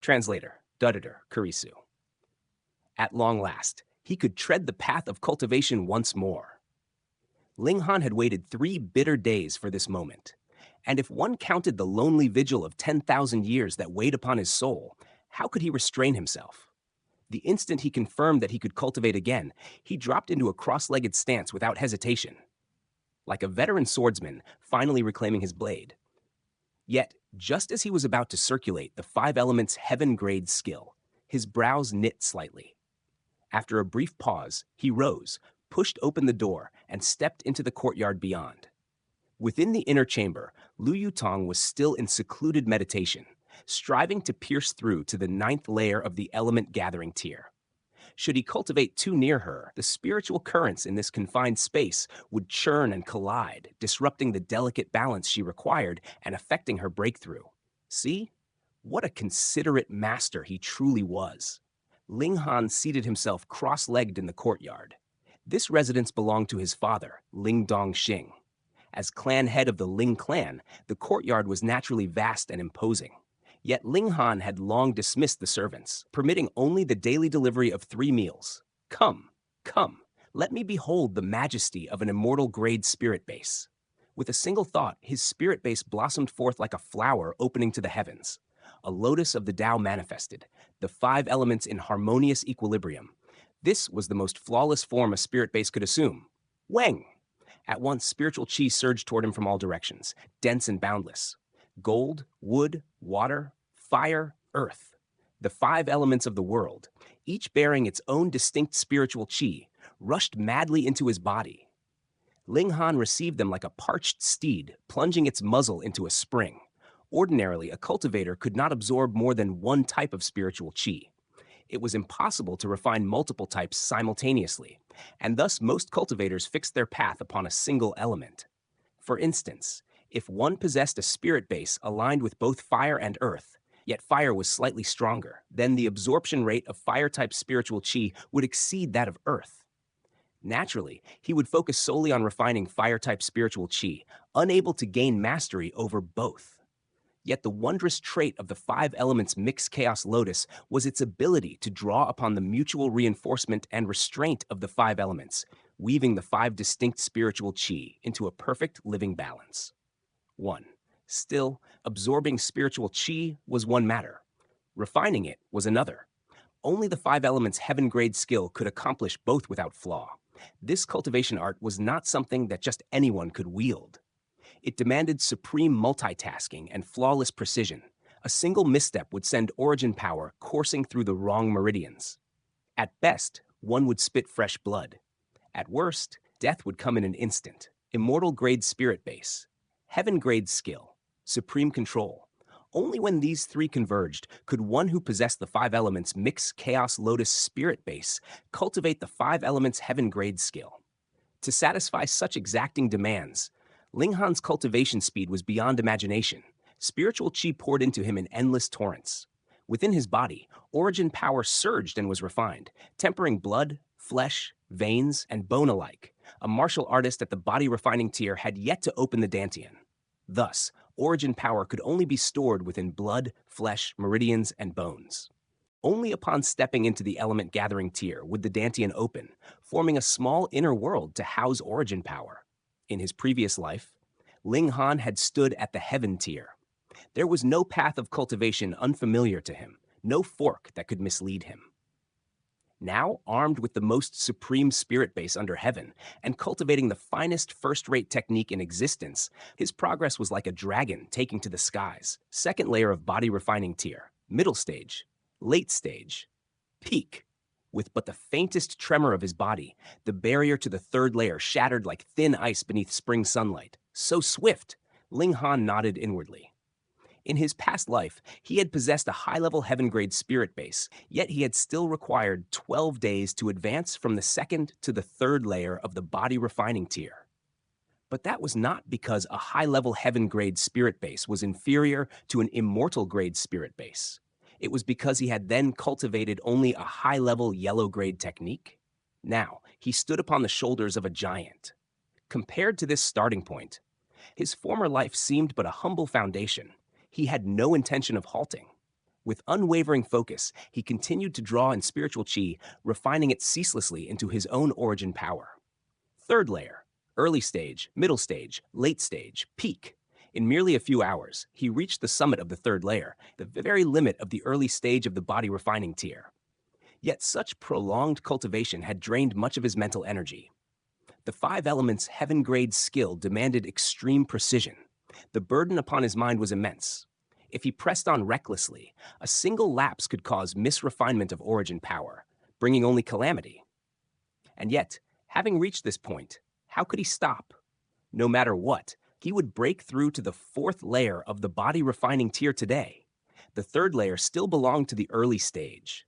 Translator, Duditor, Kurisu. At long last, he could tread the path of cultivation once more. Ling Han had waited 3 bitter days for this moment. And if one counted the lonely vigil of 10,000 years that weighed upon his soul, how could he restrain himself? The instant he confirmed that he could cultivate again, he dropped into a cross-legged stance without hesitation, like a veteran swordsman finally reclaiming his blade. Yet, just as he was about to circulate the 5 elements heaven-grade skill, his brows knit slightly. After a brief pause, he rose, pushed open the door, and stepped into the courtyard beyond. Within the inner chamber, Lu Yutong was still in secluded meditation, striving to pierce through to the 9th layer of the element gathering tier. Should he cultivate too near her, the spiritual currents in this confined space would churn and collide, disrupting the delicate balance she required and affecting her breakthrough. See? What a considerate master he truly was. Ling Han seated himself cross-legged in the courtyard. This residence belonged to his father, Ling Dongxing. As clan head of the Ling clan, the courtyard was naturally vast and imposing. Yet Ling Han had long dismissed the servants, permitting only the daily delivery of 3 meals. Come, come, let me behold the majesty of an immortal grade spirit base. With a single thought, his spirit base blossomed forth like a flower opening to the heavens. A lotus of the Tao manifested, the 5 elements in harmonious equilibrium. This was the most flawless form a spirit base could assume. Weng! At once, spiritual chi surged toward him from all directions, dense and boundless. Gold, wood, water, fire, earth. The 5 elements of the world, each bearing its own distinct spiritual chi, rushed madly into his body. Ling Han received them like a parched steed, plunging its muzzle into a spring. Ordinarily, a cultivator could not absorb more than one type of spiritual chi. It was impossible to refine multiple types simultaneously, and thus most cultivators fixed their path upon a single element. For instance, if one possessed a spirit base aligned with both fire and earth, yet fire was slightly stronger, then the absorption rate of fire-type spiritual chi would exceed that of earth. Naturally, he would focus solely on refining fire-type spiritual chi, unable to gain mastery over both. Yet the wondrous trait of the 5 elements mixed chaos lotus was its ability to draw upon the mutual reinforcement and restraint of the 5 elements, weaving the 5 distinct spiritual chi into a perfect living balance. 1. Still, absorbing spiritual chi was one matter. Refining it was another. Only the 5 elements heaven-grade skill could accomplish both without flaw. This cultivation art was not something that just anyone could wield. It demanded supreme multitasking and flawless precision. A single misstep would send origin power coursing through the wrong meridians. At best, one would spit fresh blood. At worst, death would come in an instant. Immortal-grade spirit base, heaven-grade skill, supreme control. Only when these 3 converged could one who possessed the 5 elements mix chaos lotus spirit base cultivate the 5 elements heaven-grade skill. To satisfy such exacting demands, Ling Han's cultivation speed was beyond imagination. Spiritual chi poured into him in endless torrents. Within his body, origin power surged and was refined, tempering blood, flesh, veins, and bone alike. A martial artist at the body refining tier had yet to open the dantian. Thus, origin power could only be stored within blood, flesh, meridians, and bones. Only upon stepping into the element gathering tier would the dantian open, forming a small inner world to house origin power. In his previous life, Ling Han had stood at the heaven tier. There was no path of cultivation unfamiliar to him, no fork that could mislead him. Now, armed with the most supreme spirit base under heaven and cultivating the finest first-rate technique in existence, his progress was like a dragon taking to the skies. 2nd layer of body refining tier, middle stage, late stage, peak. With but the faintest tremor of his body, the barrier to the 3rd layer shattered like thin ice beneath spring sunlight. So swift, Ling Han nodded inwardly. In his past life, he had possessed a high-level heaven-grade spirit base, yet he had still required 12 days to advance from the 2nd to the 3rd layer of the body refining tier. But that was not because a high-level heaven-grade spirit base was inferior to an immortal-grade spirit base. It was because he had then cultivated only a high-level yellow-grade technique. Now, he stood upon the shoulders of a giant. Compared to this starting point, his former life seemed but a humble foundation. He had no intention of halting. With unwavering focus, he continued to draw in spiritual chi, refining it ceaselessly into his own origin power. Third layer, early stage, middle stage, late stage, peak. In merely a few hours, he reached the summit of the third layer, the very limit of the early stage of the body refining tier. Yet such prolonged cultivation had drained much of his mental energy. The five elements' heaven-grade skill demanded extreme precision. The burden upon his mind was immense. If he pressed on recklessly, a single lapse could cause misrefinement of origin power, bringing only calamity. And yet, having reached this point, how could he stop? No matter what, he would break through to the fourth layer of the body refining tier today. The third layer still belonged to the early stage.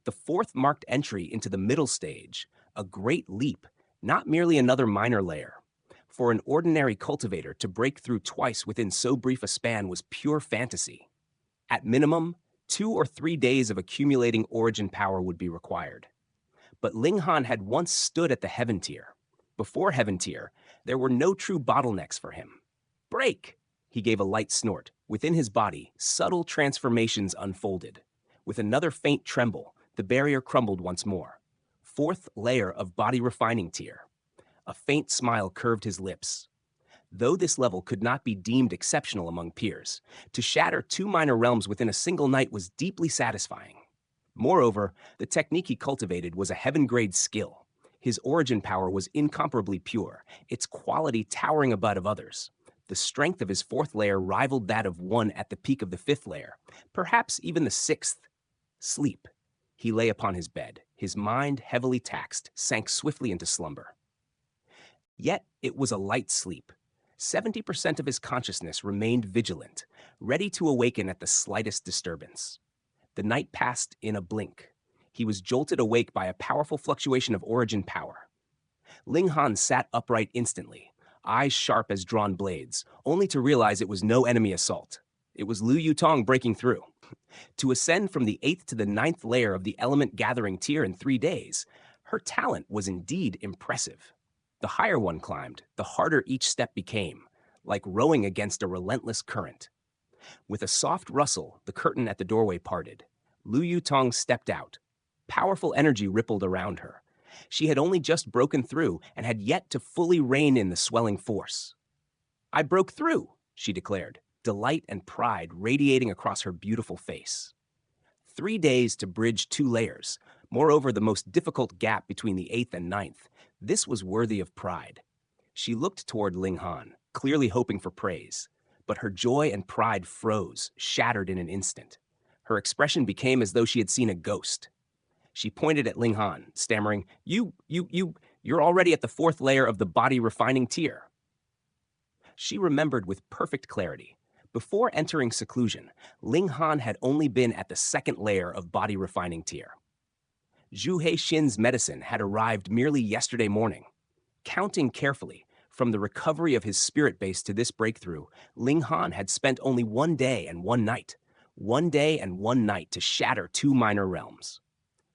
The fourth marked entry into the middle stage, a great leap, not merely another minor layer. For an ordinary cultivator to break through twice within so brief a span was pure fantasy. At minimum, 2 or 3 days of accumulating origin power would be required. But Ling Han had once stood at the heaven tier. Before heaven tier, there were no true bottlenecks for him. Break! He gave a light snort. Within his body, subtle transformations unfolded. With another faint tremble, the barrier crumbled once more. Fourth layer of body refining tier. A faint smile curved his lips. Though this level could not be deemed exceptional among peers, to shatter 2 minor realms within a single night was deeply satisfying. Moreover, the technique he cultivated was a heaven-grade skill. His origin power was incomparably pure, its quality towering above others. The strength of his fourth layer rivaled that of one at the peak of the fifth layer, perhaps even the sixth. Sleep. He lay upon his bed, his mind heavily taxed, sank swiftly into slumber. Yet it was a light sleep. 70% of his consciousness remained vigilant, ready to awaken at the slightest disturbance. The night passed in a blink. He was jolted awake by a powerful fluctuation of origin power. Ling Han sat upright instantly, eyes sharp as drawn blades, only to realize it was no enemy assault. It was Lu Yutong breaking through. To ascend from the 8th to the 9th layer of the element gathering tier in 3 days, her talent was indeed impressive. The higher one climbed, the harder each step became, like rowing against a relentless current. With a soft rustle, the curtain at the doorway parted. Lu Yutong stepped out. Powerful energy rippled around her. She had only just broken through and had yet to fully rein in the swelling force. "I broke through," she declared, delight and pride radiating across her beautiful face. 3 days to bridge 2 layers, moreover the most difficult gap between the 8th and 9th. This was worthy of pride. She looked toward Ling Han, clearly hoping for praise, but her joy and pride froze, shattered in an instant. Her expression became as though she had seen a ghost. She pointed at Ling Han, stammering, You're already at the 4th layer of the body refining tier." She remembered with perfect clarity. Before entering seclusion, Ling Han had only been at the 2nd layer of body refining tier. Zhu Heixin's medicine had arrived merely yesterday morning. Counting carefully, from the recovery of his spirit base to this breakthrough, Ling Han had spent only 1 day and 1 night. 1 day and 1 night to shatter 2 minor realms.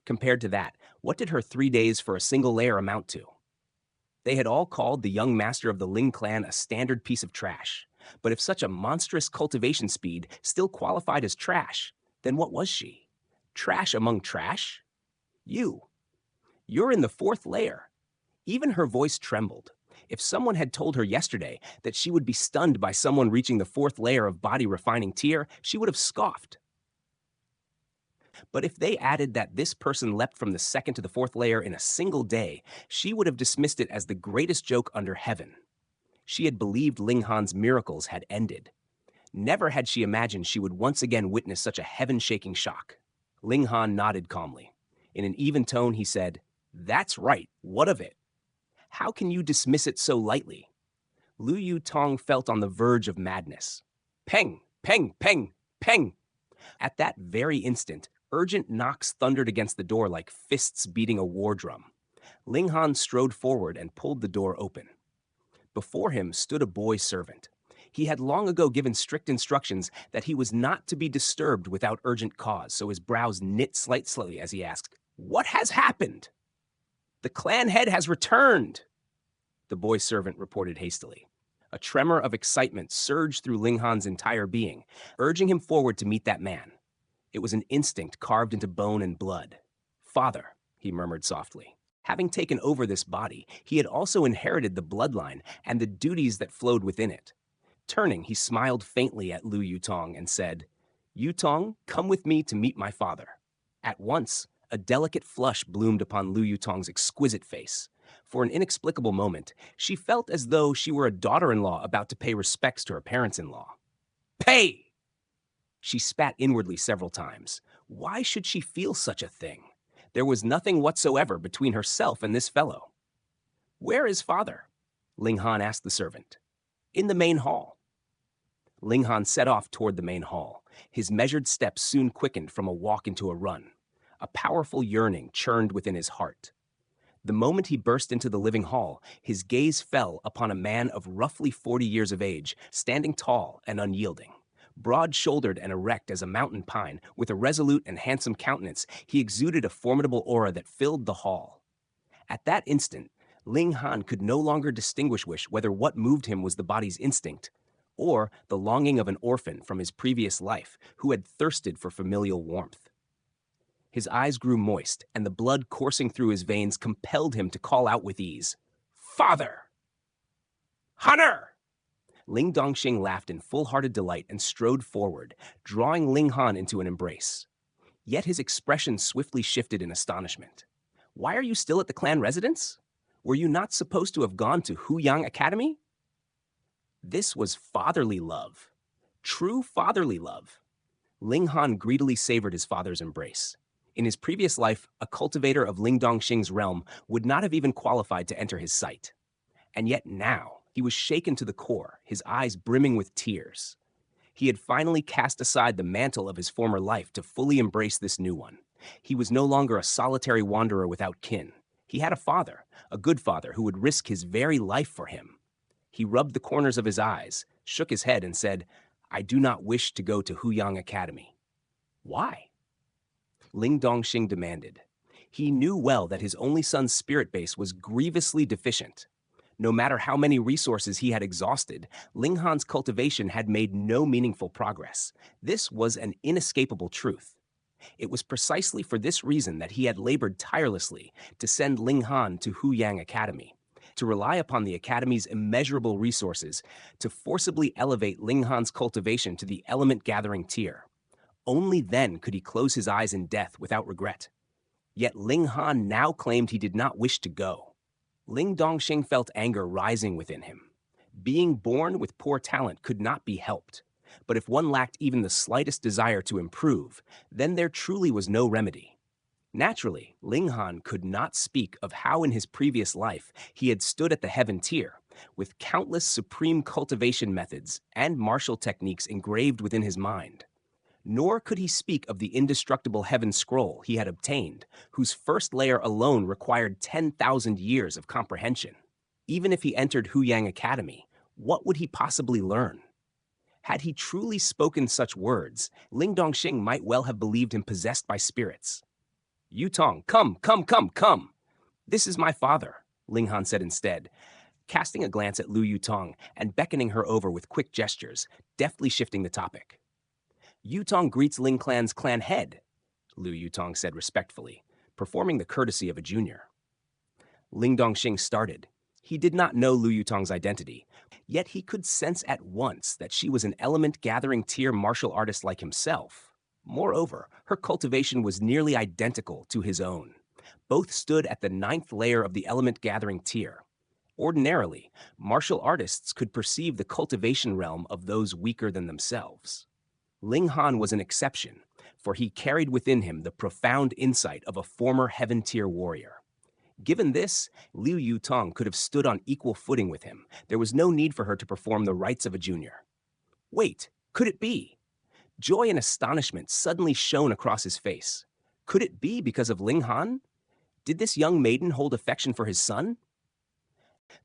Compared to that, what did her 3 days for a single layer amount to? They had all called the young master of the Ling clan a standard piece of trash. But if such a monstrous cultivation speed still qualified as trash, then what was she? Trash among trash? You're in the 4th layer. Even her voice trembled. If someone had told her yesterday that she would be stunned by someone reaching the 4th layer of body refining tier, she would have scoffed. But if they added that this person leapt from the 2nd to the 4th layer in a single day, she would have dismissed it as the greatest joke under heaven. She had believed Ling Han's miracles had ended. Never had she imagined she would once again witness such a heaven-shaking shock. Ling Han nodded calmly. In an even tone, he said, "That's right, what of it? How can you dismiss it so lightly?" Lu Yutong felt on the verge of madness. Peng, peng, peng, peng. At that very instant, urgent knocks thundered against the door like fists beating a war drum. Ling Han strode forward and pulled the door open. Before him stood a boy servant. He had long ago given strict instructions that he was not to be disturbed without urgent cause, so his brows knit slightly as he asked, "What has happened?" "The clan head has returned," the boy servant reported hastily. A tremor of excitement surged through Ling Han's entire being, urging him forward to meet that man. It was an instinct carved into bone and blood. Father, he murmured softly. Having taken over this body, he had also inherited the bloodline and the duties that flowed within it. Turning, he smiled faintly at Lu Yutong and said, Yutong, come with me to meet my father. At once, a delicate flush bloomed upon Lu Yutong's exquisite face. For an inexplicable moment, she felt as though she were a daughter-in-law about to pay respects to her parents-in-law. Pay! She spat inwardly several times. Why should she feel such a thing? There was nothing whatsoever between herself and this fellow. Where is father? Ling Han asked the servant. In the main hall. Ling Han set off toward the main hall. His measured steps soon quickened from a walk into a run. A powerful yearning churned within his heart. The moment he burst into the living hall, his gaze fell upon a man of roughly 40 years of age, standing tall and unyielding. Broad-shouldered and erect as a mountain pine, with a resolute and handsome countenance, he exuded a formidable aura that filled the hall. At that instant, Ling Han could no longer distinguish whether what moved him was the body's instinct, or the longing of an orphan from his previous life who had thirsted for familial warmth. His eyes grew moist, and the blood coursing through his veins compelled him to call out with ease, Father! Hunter! Ling Dongxing laughed in full-hearted delight and strode forward, drawing Ling Han into an embrace. Yet his expression swiftly shifted in astonishment. Why are you still at the clan residence? Were you not supposed to have gone to Huyang Academy? This was fatherly love. True fatherly love. Ling Han greedily savored his father's embrace. In his previous life, a cultivator of Ling Dongxing's realm would not have even qualified to enter his sight. And yet now, he was shaken to the core, his eyes brimming with tears. He had finally cast aside the mantle of his former life to fully embrace this new one. He was no longer a solitary wanderer without kin. He had a father, a good father who would risk his very life for him. He rubbed the corners of his eyes, shook his head, and said, I do not wish to go to Huyang Academy. Why? Ling Dongxing demanded. He knew well that his only son's spirit base was grievously deficient. No matter how many resources he had exhausted, Ling Han's cultivation had made no meaningful progress. This was an inescapable truth. It was precisely for this reason that he had labored tirelessly to send Ling Han to Huyang Academy, to rely upon the Academy's immeasurable resources to forcibly elevate Ling Han's cultivation to the element-gathering tier. Only then could he close his eyes in death without regret. Yet Ling Han now claimed he did not wish to go. Ling Dongxing felt anger rising within him. Being born with poor talent could not be helped. But if one lacked even the slightest desire to improve, then there truly was no remedy. Naturally, Ling Han could not speak of how in his previous life he had stood at the heaven tier, with countless supreme cultivation methods and martial techniques engraved within his mind. Nor could he speak of the indestructible heaven scroll he had obtained, whose first layer alone required 10,000 years of comprehension. Even if he entered Huyang Academy, what would he possibly learn? Had he truly spoken such words, Ling Dongxing might well have believed him possessed by spirits. Yutong, come! This is my father, Ling Han said instead, casting a glance at Lu Yutong and beckoning her over with quick gestures, deftly shifting the topic. Yutong greets Ling Clan's clan head, Lu Yutong said respectfully, performing the courtesy of a junior. Ling Dongxing started. He did not know Lu Yutong's identity, yet he could sense at once that she was an element-gathering tier martial artist like himself. Moreover, her cultivation was nearly identical to his own. Both stood at the 9th layer of the element-gathering tier. Ordinarily, martial artists could perceive the cultivation realm of those weaker than themselves. Ling Han was an exception, for he carried within him the profound insight of a former heaven-tier warrior. Given this, Liu Yutong could have stood on equal footing with him. There was no need for her to perform the rites of a junior. Wait, could it be? Joy and astonishment suddenly shone across his face. Could it be because of Ling Han? Did this young maiden hold affection for his son?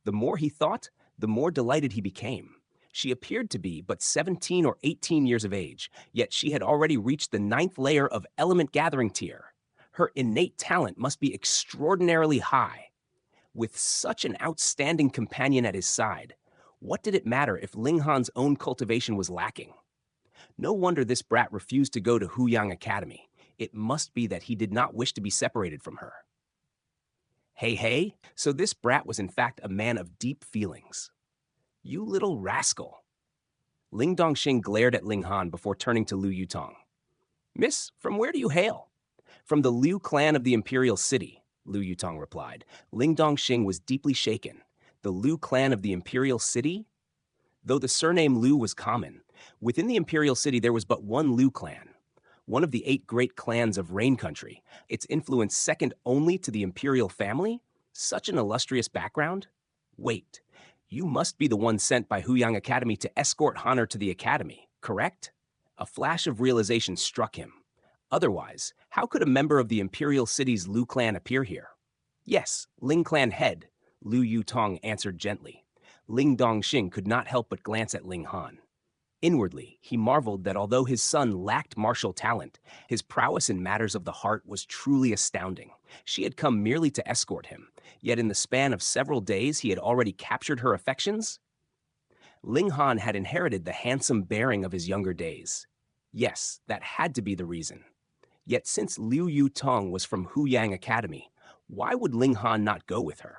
The more he thought, the more delighted he became. She appeared to be but 17 or 18 years of age, yet she had already reached the 9th layer of element gathering tier. Her innate talent must be extraordinarily high. With such an outstanding companion at his side, what did it matter if Ling Han's own cultivation was lacking? No wonder this brat refused to go to Huyang Academy. It must be that he did not wish to be separated from her. Hey, hey, so this brat was in fact a man of deep feelings. You little rascal. Ling Dongxing glared at Ling Han before turning to Lu Yutong. Miss, from where do you hail? From the Liu clan of the Imperial City, Lu Yutong replied. Ling Dongxing was deeply shaken. The Liu clan of the Imperial City? Though the surname Liu was common, within the Imperial City there was but one Liu clan, one of the 8 great clans of Rain Country, its influence second only to the imperial family? Such an illustrious background? Wait, you must be the one sent by Huyang Academy to escort Honor to the academy, correct? A flash of realization struck him. Otherwise, how could a member of the Imperial City's Liu clan appear here? Yes, Ling clan head, Lu Yutong answered gently. Ling Dongxing could not help but glance at Ling Han. Inwardly, he marveled that although his son lacked martial talent, his prowess in matters of the heart was truly astounding. She had come merely to escort him, yet in the span of several days he had already captured her affections? Ling Han had inherited the handsome bearing of his younger days. Yes, that had to be the reason. Yet since Liu Yutong was from Huyang Academy, why would Ling Han not go with her?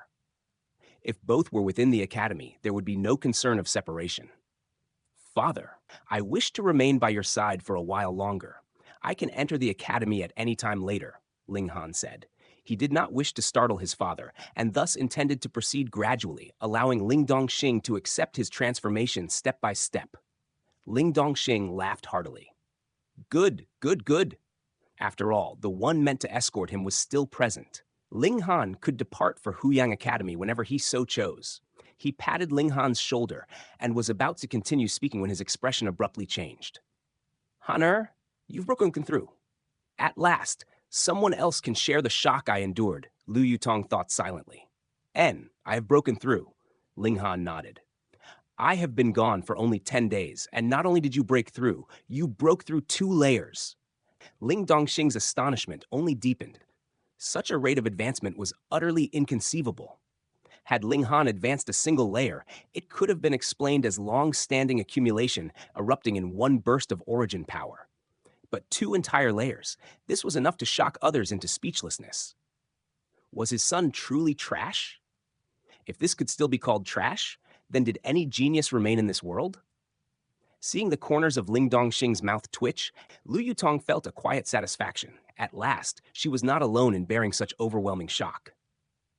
If both were within the academy, there would be no concern of separation. Father, I wish to remain by your side for a while longer. I can enter the academy at any time later, Ling Han said. He did not wish to startle his father, and thus intended to proceed gradually, allowing Ling Dongxing to accept his transformation step by step. Ling Dongxing laughed heartily. Good, good, good. After all, the one meant to escort him was still present. Ling Han could depart for Huyang Academy whenever he so chose. He patted Ling Han's shoulder and was about to continue speaking when his expression abruptly changed. Han'er, you've broken through. At last, someone else can share the shock I endured, Lu Yutong thought silently. I have broken through, Ling Han nodded. I have been gone for only 10 days, and not only did you break through, you broke through 2 layers. Ling Dongxing's astonishment only deepened. Such a rate of advancement was utterly inconceivable. Had Ling Han advanced a single layer, it could have been explained as long-standing accumulation erupting in one burst of origin power. But 2 entire layers, this was enough to shock others into speechlessness. Was his son truly trash? If this could still be called trash, then did any genius remain in this world? Seeing the corners of Ling Dongxing's mouth twitch, Lu Yutong felt a quiet satisfaction. At last, she was not alone in bearing such overwhelming shock.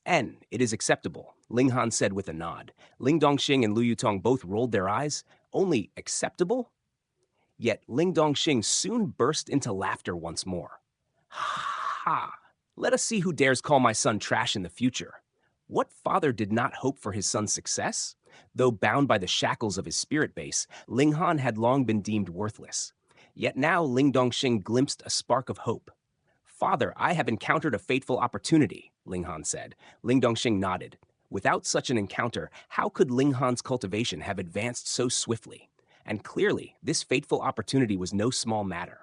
It is acceptable, Ling Han said with a nod. Ling Dongxing and Lu Yutong both rolled their eyes. Only acceptable? Yet Ling Dongxing soon burst into laughter once more. Ha! Let us see who dares call my son trash in the future. What father did not hope for his son's success? Though bound by the shackles of his spirit base, Ling Han had long been deemed worthless. Yet now Ling Dongxing glimpsed a spark of hope. Father, I have encountered a fateful opportunity, Ling Han said. Ling Dongxing nodded. Without such an encounter, how could Ling Han's cultivation have advanced so swiftly? And clearly, this fateful opportunity was no small matter.